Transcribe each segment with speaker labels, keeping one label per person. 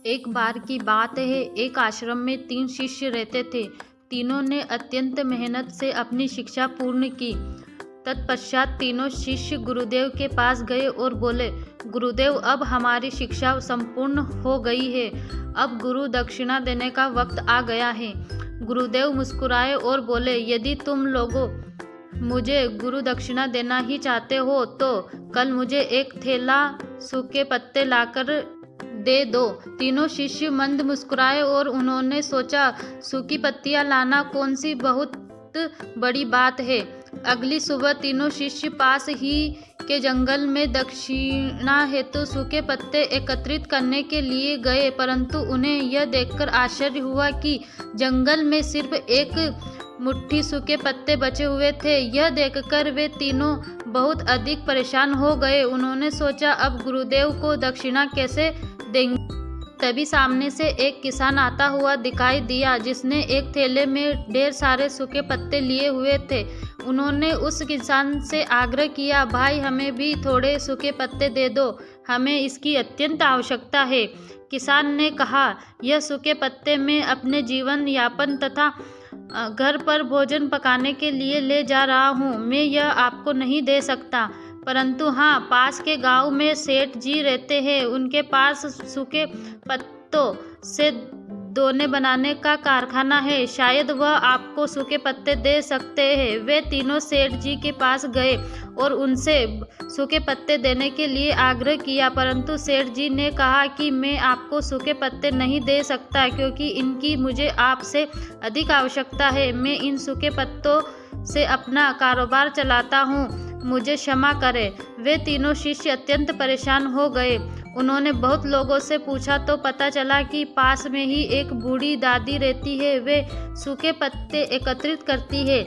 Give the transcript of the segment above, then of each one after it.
Speaker 1: एक बार की बात है, एक आश्रम में 3 शिष्य रहते थे। तीनों ने अत्यंत मेहनत से अपनी शिक्षा पूर्ण की। तत्पश्चात तीनों शिष्य गुरुदेव के पास गए और बोले, गुरुदेव, अब हमारी शिक्षा संपूर्ण हो गई है। अब गुरु दक्षिणा देने का वक्त आ गया है। गुरुदेव मुस्कुराए और बोले, यदि तुम लोगों मुझे गुरु दक्षिणा देना ही चाहते हो तो कल मुझे एक थैला सूखे पत्ते लाकर दे दो। तीनों शिष्य मंद मुस्कुराए और उन्होंने सोचा, सूखी पत्तियां लाना कौन सी बहुत बड़ी बात है। अगली सुबह तीनों शिष्य पास ही के जंगल में दक्षिणा हेतु सूखे पत्ते एकत्रित करने के लिए गए, परंतु उन्हें यह देखकर आश्चर्य हुआ कि जंगल में सिर्फ एक मुट्ठी सूखे पत्ते बचे हुए थे। यह देखकर वे तीनों बहुत अधिक परेशान हो गए। उन्होंने सोचा, अब गुरुदेव को दक्षिणा कैसे देंगे। तभी सामने से एक किसान आता हुआ दिखाई दिया, जिसने एक थैले में ढेर सारे सूखे पत्ते लिए हुए थे। उन्होंने उस किसान से आग्रह किया, भाई, हमें भी थोड़े सूखे पत्ते दे दो, हमें इसकी अत्यंत आवश्यकता है। किसान ने कहा, यह सूखे पत्ते मैं अपने जीवन यापन तथा घर पर भोजन पकाने के लिए ले जा रहा हूँ। मैं यह आपको नहीं दे सकता, परंतु हाँ, पास के गांव में सेठ जी रहते हैं, उनके पास सूखे पत्तों से दोने बनाने का कारखाना है, शायद वह आपको सूखे पत्ते दे सकते हैं। वे तीनों सेठ जी के पास गए और उनसे सूखे पत्ते देने के लिए आग्रह किया, परंतु सेठ जी ने कहा कि मैं आपको सूखे पत्ते नहीं दे सकता, क्योंकि इनकी मुझे आपसे अधिक आवश्यकता है। मैं इन सूखे पत्तों से अपना कारोबार चलाता हूँ, मुझे क्षमा करें। वे तीनों शिष्य अत्यंत परेशान हो गए। उन्होंने बहुत लोगों से पूछा तो पता चला कि पास में ही एक बूढ़ी दादी रहती है। वे सूखे पत्ते एकत्रित करती है,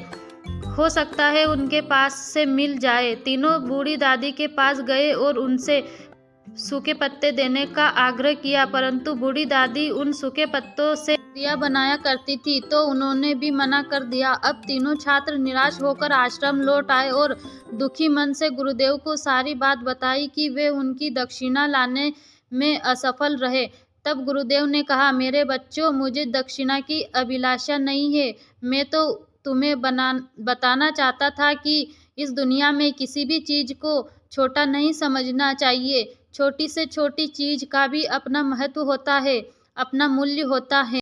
Speaker 1: हो सकता है उनके पास से मिल जाए। तीनों बूढ़ी दादी के पास गए और उनसे सूखे पत्ते देने का आग्रह किया, परंतु बूढ़ी दादी उन सूखे पत्तों से दिया बनाया करती थी, तो उन्होंने भी मना कर दिया। अब तीनों छात्र निराश होकर आश्रम लौट आए और दुखी मन से गुरुदेव को सारी बात बताई कि वे उनकी दक्षिणा लाने में असफल रहे। तब गुरुदेव ने कहा, मेरे बच्चों, मुझे दक्षिणा की अभिलाषा नहीं है। मैं तो तुम्हें बताना चाहता था कि इस दुनिया में किसी भी चीज को छोटा नहीं समझना चाहिए। छोटी से छोटी चीज का भी अपना महत्व होता है, अपना मूल्य होता है।